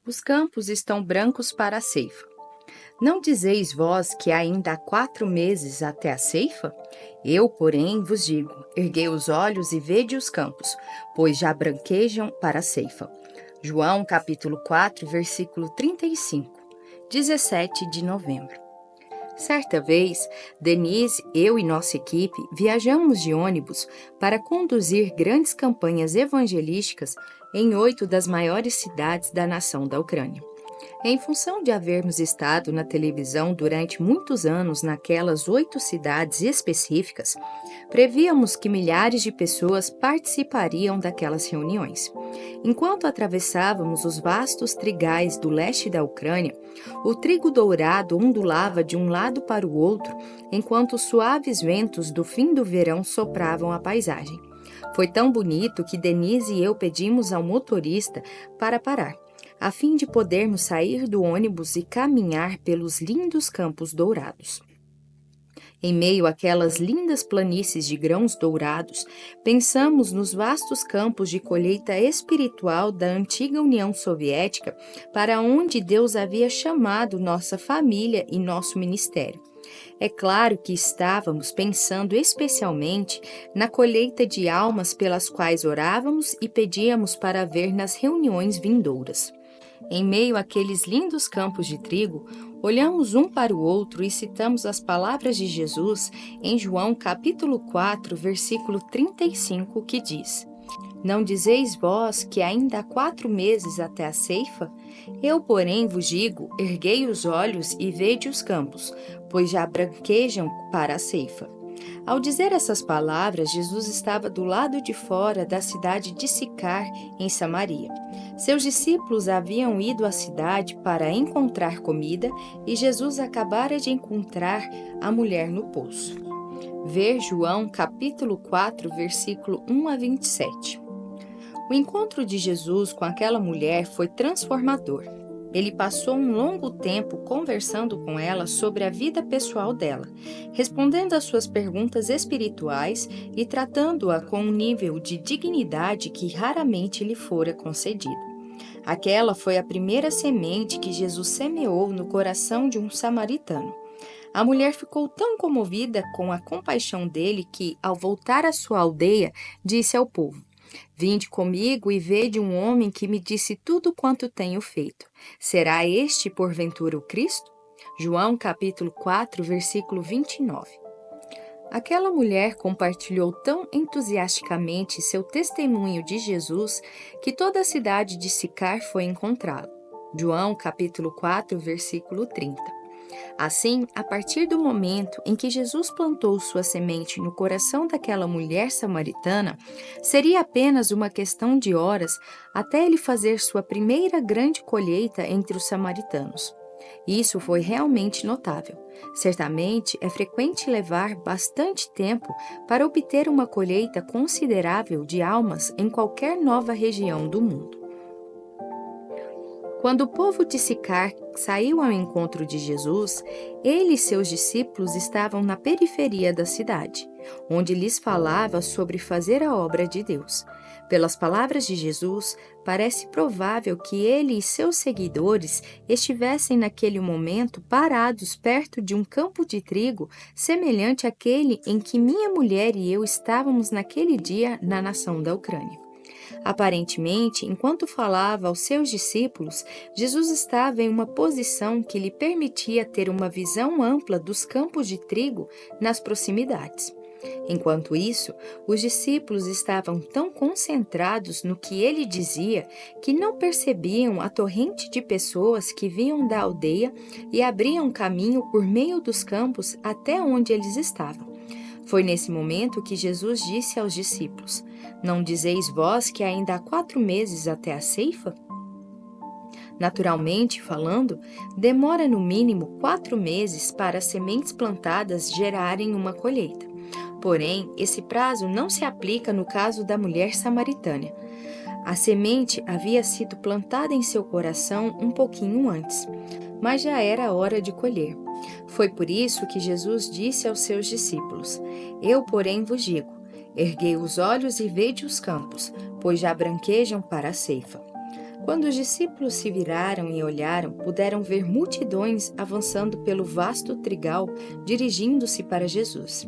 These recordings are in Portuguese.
Os campos estão brancos para a ceifa. Não dizeis vós que ainda há 4 meses até a ceifa? Eu, porém, vos digo: erguei os olhos e vede os campos, pois já branquejam para a ceifa. João capítulo 4, versículo 35, 17 de novembro. Certa vez, Denise, eu e nossa equipe viajamos de ônibus para conduzir grandes campanhas evangelísticas em 8 das maiores cidades da nação da Ucrânia. Em função de havermos estado na televisão durante muitos anos naquelas 8 cidades específicas, prevíamos que milhares de pessoas participariam daquelas reuniões. Enquanto atravessávamos os vastos trigais do leste da Ucrânia, o trigo dourado ondulava de um lado para o outro, enquanto os suaves ventos do fim do verão sopravam a paisagem. Foi tão bonito que Denise e eu pedimos ao motorista para parar, a fim de podermos sair do ônibus e caminhar pelos lindos campos dourados. Em meio àquelas lindas planícies de grãos dourados, pensamos nos vastos campos de colheita espiritual da antiga União Soviética, para onde Deus havia chamado nossa família e nosso ministério. É claro que estávamos pensando especialmente na colheita de almas pelas quais orávamos e pedíamos para ver nas reuniões vindouras. Em meio àqueles lindos campos de trigo, olhamos um para o outro e citamos as palavras de Jesus em João capítulo 4, versículo 35, que diz: Não dizeis vós que ainda há 4 meses até a ceifa? Eu, porém, vos digo, erguei os olhos e vede os campos, pois já branquejam para a ceifa. Ao dizer essas palavras, Jesus estava do lado de fora da cidade de Sicar, em Samaria. Seus discípulos haviam ido à cidade para encontrar comida e Jesus acabara de encontrar a mulher no poço. Ver João capítulo 4, versículo 1 a 27. O encontro de Jesus com aquela mulher foi transformador. Ele passou um longo tempo conversando com ela sobre a vida pessoal dela, respondendo às suas perguntas espirituais e tratando-a com um nível de dignidade que raramente lhe fora concedido. Aquela foi a primeira semente que Jesus semeou no coração de um samaritano. A mulher ficou tão comovida com a compaixão dele que, ao voltar à sua aldeia, disse ao povo: Vinde comigo e vede um homem que me disse tudo quanto tenho feito. Será este, porventura, o Cristo? João capítulo 4, versículo 29. Aquela mulher compartilhou tão entusiasticamente seu testemunho de Jesus que toda a cidade de Sicar foi encontrá-lo. João capítulo 4, versículo 30. Assim, a partir do momento em que Jesus plantou sua semente no coração daquela mulher samaritana, seria apenas uma questão de horas até ele fazer sua primeira grande colheita entre os samaritanos. Isso foi realmente notável. Certamente é frequente levar bastante tempo para obter uma colheita considerável de almas em qualquer nova região do mundo. Quando o povo de Sicar saiu ao encontro de Jesus, ele e seus discípulos estavam na periferia da cidade, onde lhes falava sobre fazer a obra de Deus. Pelas palavras de Jesus, parece provável que ele e seus seguidores estivessem naquele momento parados perto de um campo de trigo semelhante àquele em que minha mulher e eu estávamos naquele dia na nação da Ucrânia. Aparentemente, enquanto falava aos seus discípulos, Jesus estava em uma posição que lhe permitia ter uma visão ampla dos campos de trigo nas proximidades. Enquanto isso, os discípulos estavam tão concentrados no que ele dizia que não percebiam a torrente de pessoas que vinham da aldeia e abriam caminho por meio dos campos até onde eles estavam. Foi nesse momento que Jesus disse aos discípulos: Não dizeis vós que ainda há 4 meses até a ceifa? Naturalmente falando, demora no mínimo 4 meses para as sementes plantadas gerarem uma colheita. Porém, esse prazo não se aplica no caso da mulher samaritana. A semente havia sido plantada em seu coração um pouquinho antes, mas já era a hora de colher. Foi por isso que Jesus disse aos seus discípulos: Eu, porém, vos digo, erguei os olhos e vede os campos, pois já branquejam para a ceifa. Quando os discípulos se viraram e olharam, puderam ver multidões avançando pelo vasto trigal, dirigindo-se para Jesus.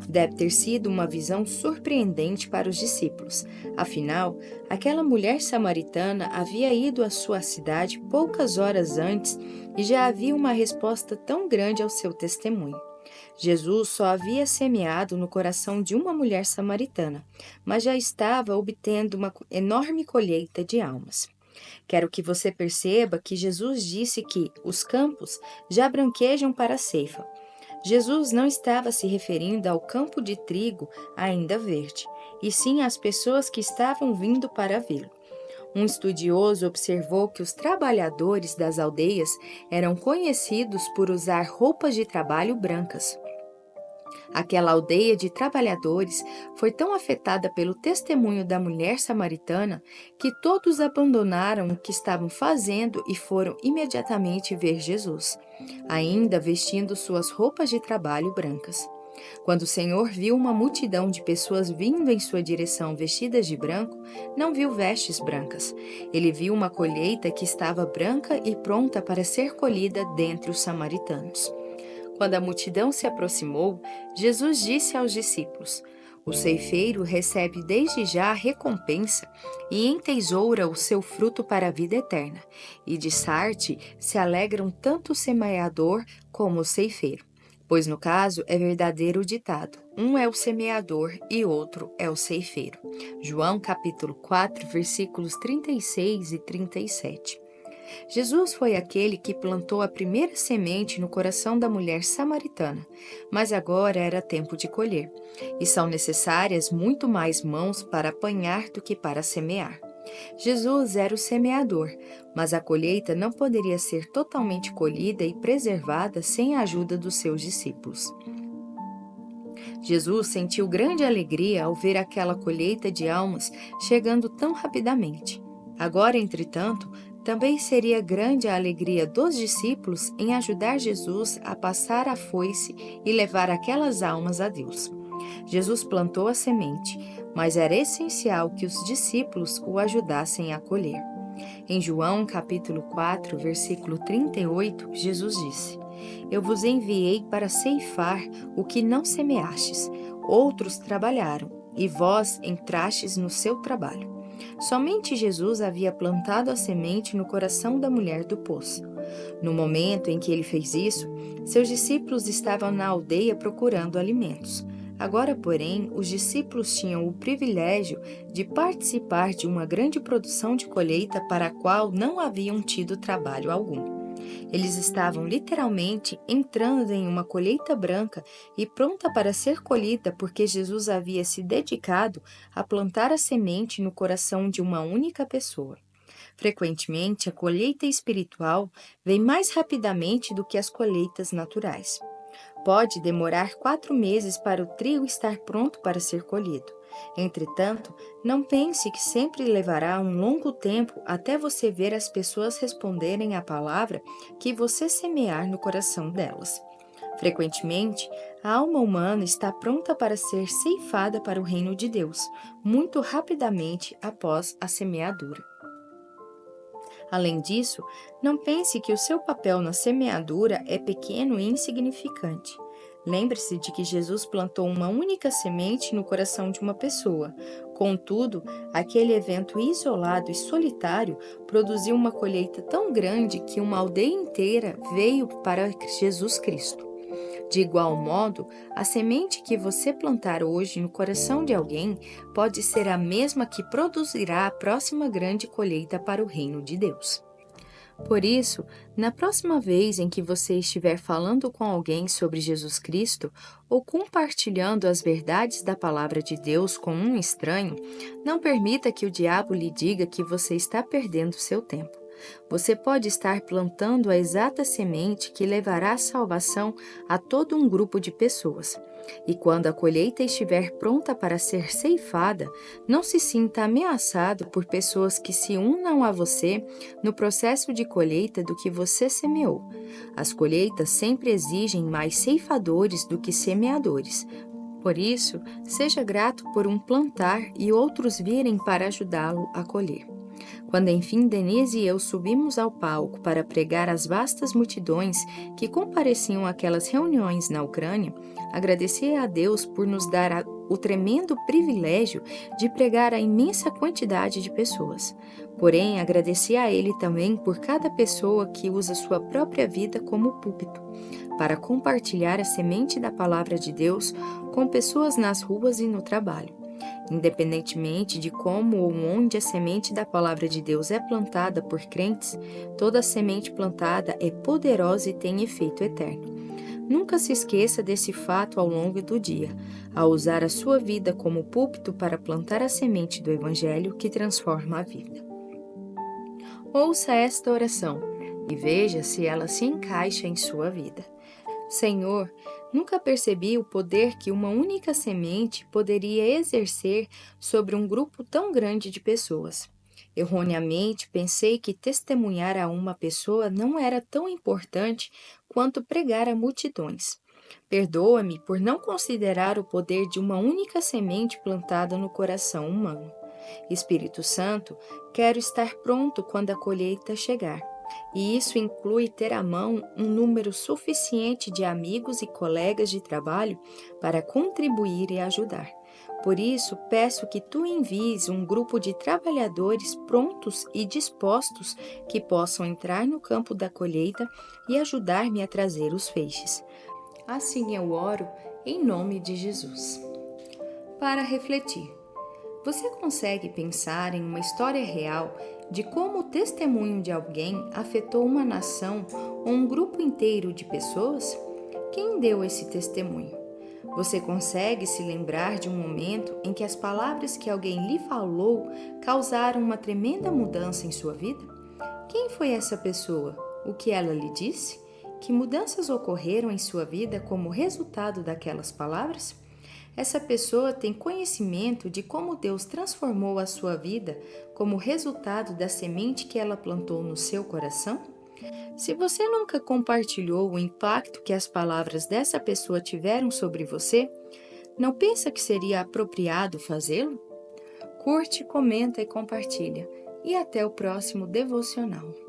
Deve ter sido uma visão surpreendente para os discípulos. Afinal, aquela mulher samaritana havia ido à sua cidade poucas horas antes e já havia uma resposta tão grande ao seu testemunho. Jesus só havia semeado no coração de uma mulher samaritana, mas já estava obtendo uma enorme colheita de almas. Quero que você perceba que Jesus disse que os campos já branquejam para a ceifa. Jesus não estava se referindo ao campo de trigo ainda verde, e sim às pessoas que estavam vindo para vê-lo. Um estudioso observou que os trabalhadores das aldeias eram conhecidos por usar roupas de trabalho brancas. Aquela aldeia de trabalhadores foi tão afetada pelo testemunho da mulher samaritana que todos abandonaram o que estavam fazendo e foram imediatamente ver Jesus, ainda vestindo suas roupas de trabalho brancas. Quando o Senhor viu uma multidão de pessoas vindo em sua direção vestidas de branco, não viu vestes brancas. Ele viu uma colheita que estava branca e pronta para ser colhida dentre os samaritanos. Quando a multidão se aproximou, Jesus disse aos discípulos: O ceifeiro recebe desde já a recompensa e entesoura o seu fruto para a vida eterna. E de Sarte se alegram tanto o semeador como o ceifeiro. Pois no caso é verdadeiro o ditado: um é o semeador e outro é o ceifeiro. João capítulo 4, versículos 36 e 37. Jesus foi aquele que plantou a primeira semente no coração da mulher samaritana, mas agora era tempo de colher, e são necessárias muito mais mãos para apanhar do que para semear. Jesus era o semeador, mas a colheita não poderia ser totalmente colhida e preservada sem a ajuda dos seus discípulos. Jesus sentiu grande alegria ao ver aquela colheita de almas chegando tão rapidamente. Agora, entretanto, também seria grande a alegria dos discípulos em ajudar Jesus a passar a foice e levar aquelas almas a Deus. Jesus plantou a semente, mas era essencial que os discípulos o ajudassem a colher. Em João capítulo 4, versículo 38, Jesus disse: Eu vos enviei para ceifar o que não semeastes. Outros trabalharam, e vós entrastes no seu trabalho. Somente Jesus havia plantado a semente no coração da mulher do poço. No momento em que ele fez isso, seus discípulos estavam na aldeia procurando alimentos. Agora, porém, os discípulos tinham o privilégio de participar de uma grande produção de colheita para a qual não haviam tido trabalho algum. Eles estavam literalmente entrando em uma colheita branca e pronta para ser colhida porque Jesus havia se dedicado a plantar a semente no coração de uma única pessoa. Frequentemente, a colheita espiritual vem mais rapidamente do que as colheitas naturais. Pode demorar 4 meses para o trigo estar pronto para ser colhido. Entretanto, não pense que sempre levará um longo tempo até você ver as pessoas responderem à palavra que você semear no coração delas. Frequentemente, a alma humana está pronta para ser ceifada para o reino de Deus, muito rapidamente após a semeadura. Além disso, não pense que o seu papel na semeadura é pequeno e insignificante. Lembre-se de que Jesus plantou uma única semente no coração de uma pessoa. Contudo, aquele evento isolado e solitário produziu uma colheita tão grande que uma aldeia inteira veio para Jesus Cristo. De igual modo, a semente que você plantar hoje no coração de alguém pode ser a mesma que produzirá a próxima grande colheita para o reino de Deus. Por isso, na próxima vez em que você estiver falando com alguém sobre Jesus Cristo ou compartilhando as verdades da palavra de Deus com um estranho, não permita que o diabo lhe diga que você está perdendo seu tempo. Você pode estar plantando a exata semente que levará a salvação a todo um grupo de pessoas. E quando a colheita estiver pronta para ser ceifada, não se sinta ameaçado por pessoas que se unam a você no processo de colheita do que você semeou. As colheitas sempre exigem mais ceifadores do que semeadores. Por isso, seja grato por um plantar e outros virem para ajudá-lo a colher. Quando enfim Denise e eu subimos ao palco para pregar às vastas multidões que compareciam àquelas reuniões na Ucrânia, agradeci a Deus por nos dar o tremendo privilégio de pregar a imensa quantidade de pessoas. Porém, agradeci a Ele também por cada pessoa que usa sua própria vida como púlpito, para compartilhar a semente da palavra de Deus com pessoas nas ruas e no trabalho. Independentemente de como ou onde a semente da palavra de Deus é plantada por crentes, toda semente plantada é poderosa e tem efeito eterno. Nunca se esqueça desse fato ao longo do dia, ao usar a sua vida como púlpito para plantar a semente do Evangelho que transforma a vida. Ouça esta oração e veja se ela se encaixa em sua vida. Senhor, nunca percebi o poder que uma única semente poderia exercer sobre um grupo tão grande de pessoas. Erroneamente, pensei que testemunhar a uma pessoa não era tão importante quanto pregar a multidões. Perdoa-me por não considerar o poder de uma única semente plantada no coração humano. Espírito Santo, quero estar pronto quando a colheita chegar. E isso inclui ter à mão um número suficiente de amigos e colegas de trabalho para contribuir e ajudar. Por isso, peço que tu envies um grupo de trabalhadores prontos e dispostos que possam entrar no campo da colheita e ajudar-me a trazer os feixes. Assim eu oro em nome de Jesus. Para refletir. Você consegue pensar em uma história real de como o testemunho de alguém afetou uma nação ou um grupo inteiro de pessoas? Quem deu esse testemunho? Você consegue se lembrar de um momento em que as palavras que alguém lhe falou causaram uma tremenda mudança em sua vida? Quem foi essa pessoa? O que ela lhe disse? Que mudanças ocorreram em sua vida como resultado daquelas palavras? Essa pessoa tem conhecimento de como Deus transformou a sua vida como resultado da semente que ela plantou no seu coração? Se você nunca compartilhou o impacto que as palavras dessa pessoa tiveram sobre você, não pensa que seria apropriado fazê-lo? Curte, comenta e compartilha. E até o próximo devocional.